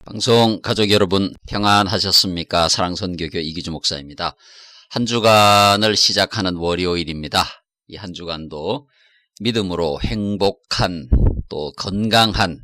방송 가족 여러분 평안하셨습니까? 사랑선교교 이기주 목사입니다. 한 주간을 시작하는 월요일입니다. 이 한 주간도 믿음으로 행복한 또 건강한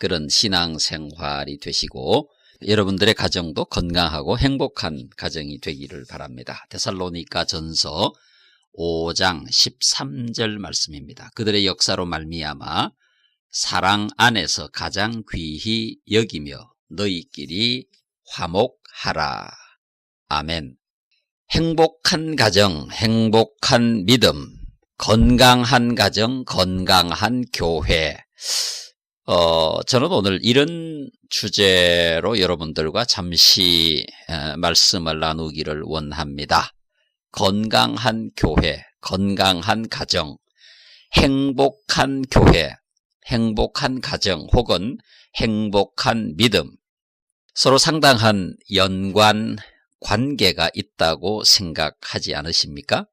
그런 신앙생활이 되시고 여러분들의 가정도 건강하고 행복한 가정이 되기를 바랍니다. 데살로니가 전서 5장 13절 말씀입니다. 그들의 역사로 말미암아 사랑 안에서 가장 귀히 여기며 너희끼리 화목하라. 아멘. 행복한 가정, 행복한 믿음, 건강한 가정, 건강한 교회. 저는 오늘 이런 주제로 여러분들과 잠시 말씀을 나누기를 원합니다. 건강한 교회, 건강한 가정, 행복한 교회, 행복한 가정 혹은 행복한 믿음. 서로 상당한 연관 관계가 있다고 생각하지 않으십니까?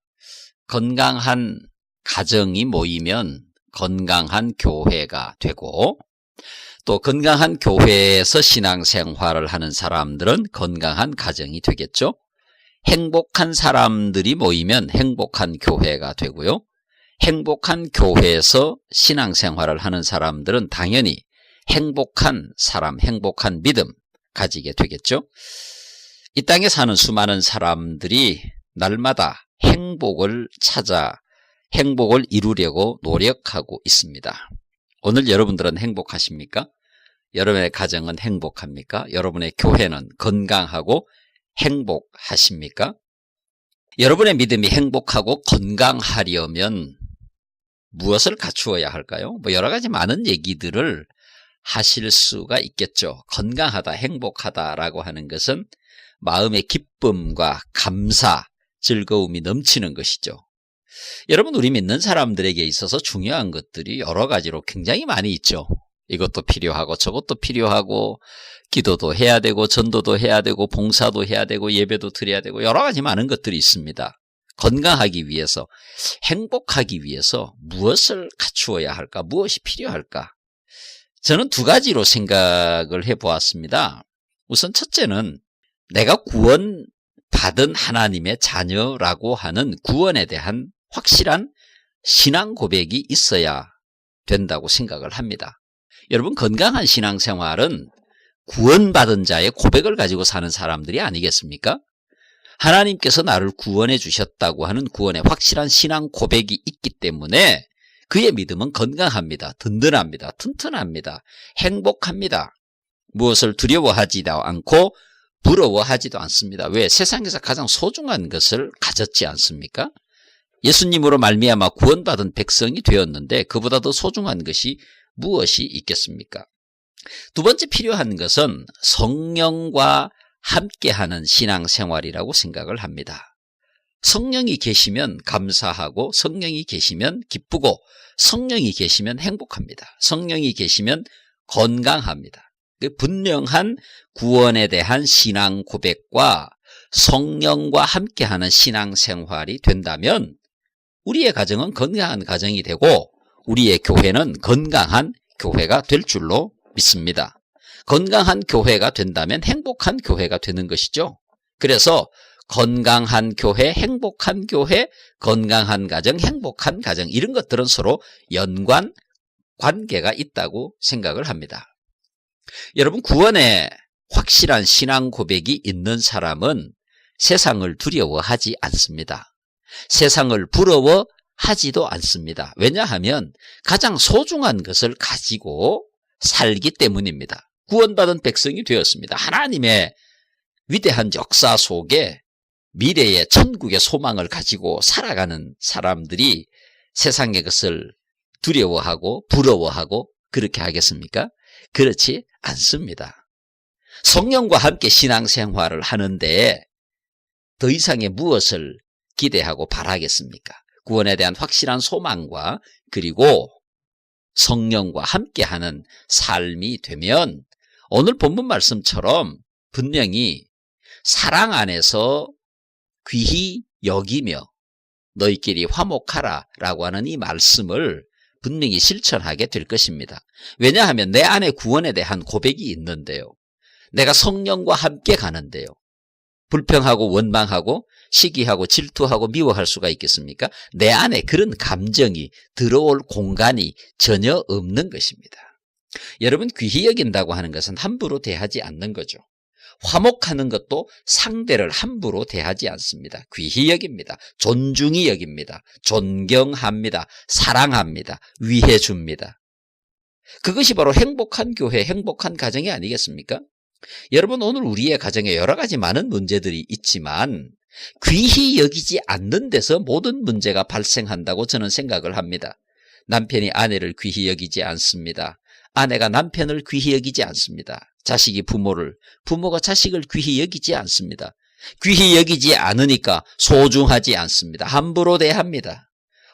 건강한 가정이 모이면 건강한 교회가 되고 또 건강한 교회에서 신앙생활을 하는 사람들은 건강한 가정이 되겠죠. 행복한 사람들이 모이면 행복한 교회가 되고요. 행복한 교회에서 신앙생활을 하는 사람들은 당연히 행복한 사람, 행복한 믿음 가지게 되겠죠. 이 땅에 사는 수많은 사람들이 날마다 행복을 찾아 행복을 이루려고 노력하고 있습니다. 오늘 여러분들은 행복하십니까? 여러분의 가정은 행복합니까? 여러분의 교회는 건강하고 행복하십니까? 여러분의 믿음이 행복하고 건강하려면 무엇을 갖추어야 할까요? 여러 가지 많은 얘기들을 하실 수가 있겠죠. 건강하다, 행복하다라고 하는 것은 마음의 기쁨과 감사, 즐거움이 넘치는 것이죠. 여러분, 우리 믿는 사람들에게 있어서 중요한 것들이 여러 가지로 굉장히 많이 있죠. 이것도 필요하고 저것도 필요하고 기도도 해야 되고 전도도 해야 되고 봉사도 해야 되고 예배도 드려야 되고 여러 가지 많은 것들이 있습니다. 건강하기 위해서, 행복하기 위해서 무엇을 갖추어야 할까? 무엇이 필요할까? 저는 두 가지로 생각을 해보았습니다. 우선 첫째는 내가 구원받은 하나님의 자녀라고 하는 구원에 대한 확실한 신앙 고백이 있어야 된다고 생각을 합니다. 여러분, 건강한 신앙생활은 구원받은 자의 고백을 가지고 사는 사람들이 아니겠습니까? 하나님께서 나를 구원해 주셨다고 하는 구원의 확실한 신앙 고백이 있기 때문에 그의 믿음은 건강합니다. 든든합니다. 튼튼합니다. 행복합니다. 무엇을 두려워하지도 않고 부러워하지도 않습니다. 왜? 세상에서 가장 소중한 것을 가졌지 않습니까? 예수님으로 말미암아 구원받은 백성이 되었는데 그보다 더 소중한 것이 무엇이 있겠습니까? 두 번째 필요한 것은 성령과 함께하는 신앙생활이라고 생각을 합니다. 성령이 계시면 감사하고 성령이 계시면 기쁘고 성령이 계시면 행복합니다. 성령이 계시면 건강합니다. 분명한 구원에 대한 신앙 고백과 성령과 함께하는 신앙생활이 된다면 우리의 가정은 건강한 가정이 되고 우리의 교회는 건강한 교회가 될 줄로 믿습니다. 건강한 교회가 된다면 행복한 교회가 되는 것이죠. 그래서 건강한 교회, 행복한 교회, 건강한 가정, 행복한 가정 이런 것들은 서로 연관 관계가 있다고 생각을 합니다. 여러분, 구원에 확실한 신앙 고백이 있는 사람은 세상을 두려워하지 않습니다. 세상을 부러워하지도 않습니다. 왜냐하면 가장 소중한 것을 가지고 살기 때문입니다. 구원받은 백성이 되었습니다. 하나님의 위대한 역사 속에 미래의 천국의 소망을 가지고 살아가는 사람들이 세상의 것을 두려워하고 부러워하고 그렇게 하겠습니까? 그렇지 않습니다. 성령과 함께 신앙생활을 하는데 더 이상의 무엇을 기대하고 바라겠습니까? 구원에 대한 확실한 소망과 그리고 성령과 함께하는 삶이 되면 오늘 본문 말씀처럼 분명히 사랑 안에서 귀히 여기며 너희끼리 화목하라 라고 하는 이 말씀을 분명히 실천하게 될 것입니다. 왜냐하면 내 안에 구원에 대한 고백이 있는데요. 내가 성령과 함께 가는데요. 불평하고 원망하고 시기하고 질투하고 미워할 수가 있겠습니까? 내 안에 그런 감정이 들어올 공간이 전혀 없는 것입니다. 여러분, 귀히 여긴다고 하는 것은 함부로 대하지 않는 거죠. 화목하는 것도 상대를 함부로 대하지 않습니다. 귀히 여깁니다. 존중히 여깁니다. 존경합니다. 사랑합니다. 위해 줍니다. 그것이 바로 행복한 교회, 행복한 가정이 아니겠습니까? 여러분, 오늘 우리의 가정에 여러 가지 많은 문제들이 있지만 귀히 여기지 않는 데서 모든 문제가 발생한다고 저는 생각을 합니다. 남편이 아내를 귀히 여기지 않습니다. 아내가 남편을 귀히 여기지 않습니다. 자식이 부모를, 부모가 자식을 귀히 여기지 않습니다. 귀히 여기지 않으니까 소중하지 않습니다. 함부로 대합니다.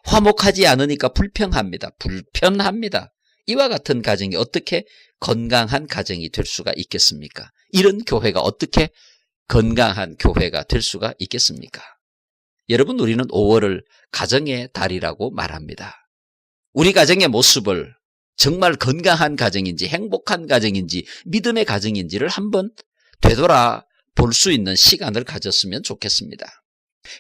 화목하지 않으니까 불평합니다. 불편합니다. 이와 같은 가정이 어떻게 건강한 가정이 될 수가 있겠습니까? 이런 교회가 어떻게 건강한 교회가 될 수가 있겠습니까? 여러분, 우리는 5월을 가정의 달이라고 말합니다. 우리 가정의 모습을 정말 건강한 가정인지 행복한 가정인지 믿음의 가정인지를 한번 되돌아 볼 수 있는 시간을 가졌으면 좋겠습니다.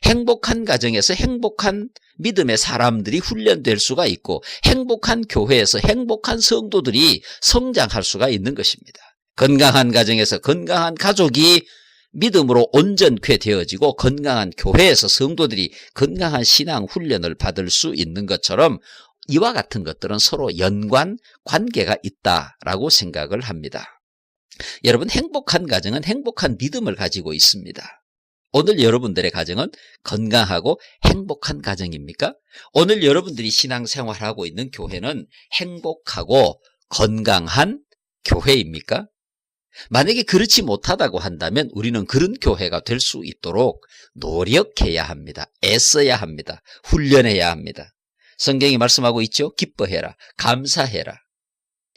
행복한 가정에서 행복한 믿음의 사람들이 훈련될 수가 있고 행복한 교회에서 행복한 성도들이 성장할 수가 있는 것입니다. 건강한 가정에서 건강한 가족이 믿음으로 온전케 되어지고 건강한 교회에서 성도들이 건강한 신앙 훈련을 받을 수 있는 것처럼 이와 같은 것들은 서로 연관 관계가 있다라고 생각을 합니다. 여러분, 행복한 가정은 행복한 믿음을 가지고 있습니다. 오늘 여러분들의 가정은 건강하고 행복한 가정입니까? 오늘 여러분들이 신앙생활하고 있는 교회는 행복하고 건강한 교회입니까? 만약에 그렇지 못하다고 한다면 우리는 그런 교회가 될 수 있도록 노력해야 합니다. 애써야 합니다. 훈련해야 합니다. 성경이 말씀하고 있죠. 기뻐해라, 감사해라.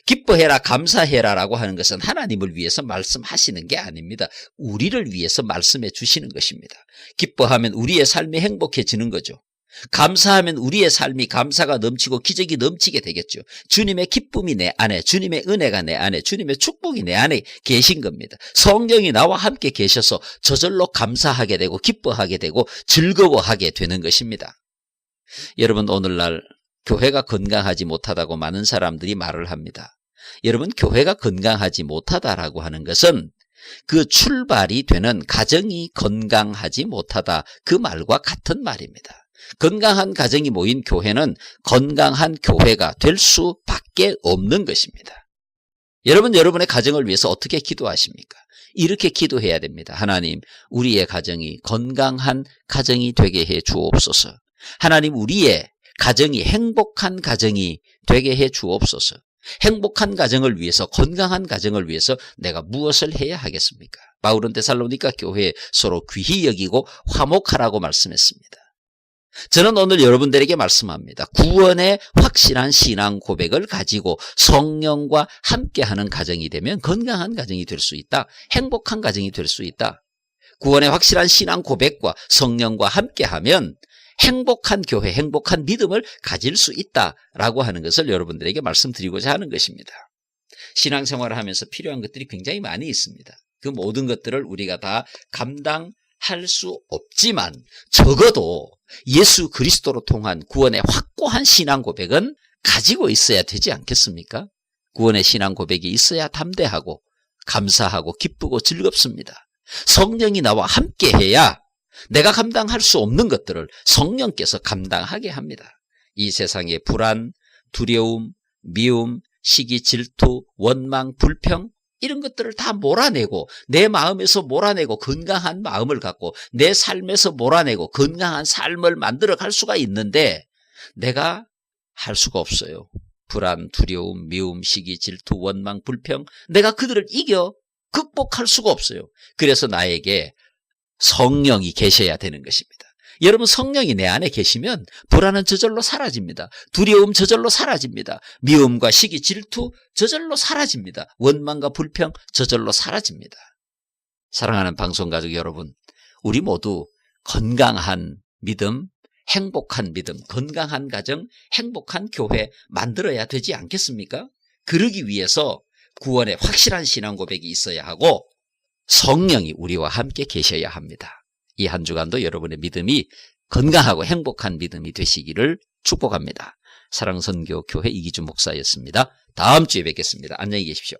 기뻐해라, 감사해라라고 하는 것은 하나님을 위해서 말씀하시는 게 아닙니다. 우리를 위해서 말씀해 주시는 것입니다. 기뻐하면 우리의 삶이 행복해지는 거죠. 감사하면 우리의 삶이 감사가 넘치고 기적이 넘치게 되겠죠. 주님의 기쁨이 내 안에, 주님의 은혜가 내 안에, 주님의 축복이 내 안에 계신 겁니다. 성령이 나와 함께 계셔서 저절로 감사하게 되고 기뻐하게 되고 즐거워하게 되는 것입니다. 여러분, 오늘날 교회가 건강하지 못하다고 많은 사람들이 말을 합니다. 여러분, 교회가 건강하지 못하다라고 하는 것은 그 출발이 되는 가정이 건강하지 못하다, 그 말과 같은 말입니다. 건강한 가정이 모인 교회는 건강한 교회가 될 수밖에 없는 것입니다. 여러분, 여러분의 가정을 위해서 어떻게 기도하십니까? 이렇게 기도해야 됩니다. 하나님, 우리의 가정이 건강한 가정이 되게 해 주옵소서. 하나님, 우리의 가정이 행복한 가정이 되게 해 주옵소서. 행복한 가정을 위해서, 건강한 가정을 위해서 내가 무엇을 해야 하겠습니까? 바울은 데살로니가 교회에 서로 귀히 여기고 화목하라고 말씀했습니다. 저는 오늘 여러분들에게 말씀합니다. 구원의 확실한 신앙 고백을 가지고 성령과 함께하는 가정이 되면 건강한 가정이 될 수 있다. 행복한 가정이 될 수 있다. 구원의 확실한 신앙 고백과 성령과 함께하면 행복한 교회, 행복한 믿음을 가질 수 있다라고 하는 것을 여러분들에게 말씀드리고자 하는 것입니다. 신앙생활을 하면서 필요한 것들이 굉장히 많이 있습니다. 그 모든 것들을 우리가 다 감당할 수 없지만 적어도 예수 그리스도로 통한 구원의 확고한 신앙 고백은 가지고 있어야 되지 않겠습니까? 구원의 신앙 고백이 있어야 담대하고 감사하고 기쁘고 즐겁습니다. 성령이 나와 함께해야 내가 감당할 수 없는 것들을 성령께서 감당하게 합니다. 이 세상의 불안, 두려움, 미움, 시기, 질투, 원망, 불평, 이런 것들을 다 몰아내고 내 마음에서 몰아내고 건강한 마음을 갖고 내 삶에서 몰아내고 건강한 삶을 만들어갈 수가 있는데 내가 할 수가 없어요. 불안, 두려움, 미움, 시기, 질투, 원망, 불평, 내가 그들을 이겨 극복할 수가 없어요. 그래서 나에게 성령이 계셔야 되는 것입니다. 여러분, 성령이 내 안에 계시면 불안은 저절로 사라집니다. 두려움 저절로 사라집니다. 미움과 시기, 질투 저절로 사라집니다. 원망과 불평 저절로 사라집니다. 사랑하는 방송가족 여러분, 우리 모두 건강한 믿음, 행복한 믿음, 건강한 가정, 행복한 교회 만들어야 되지 않겠습니까? 그러기 위해서 구원의 확실한 신앙 고백이 있어야 하고 성령이 우리와 함께 계셔야 합니다. 이 한 주간도 여러분의 믿음이 건강하고 행복한 믿음이 되시기를 축복합니다. 사랑선교교회 이기준 목사였습니다. 다음 주에 뵙겠습니다. 안녕히 계십시오.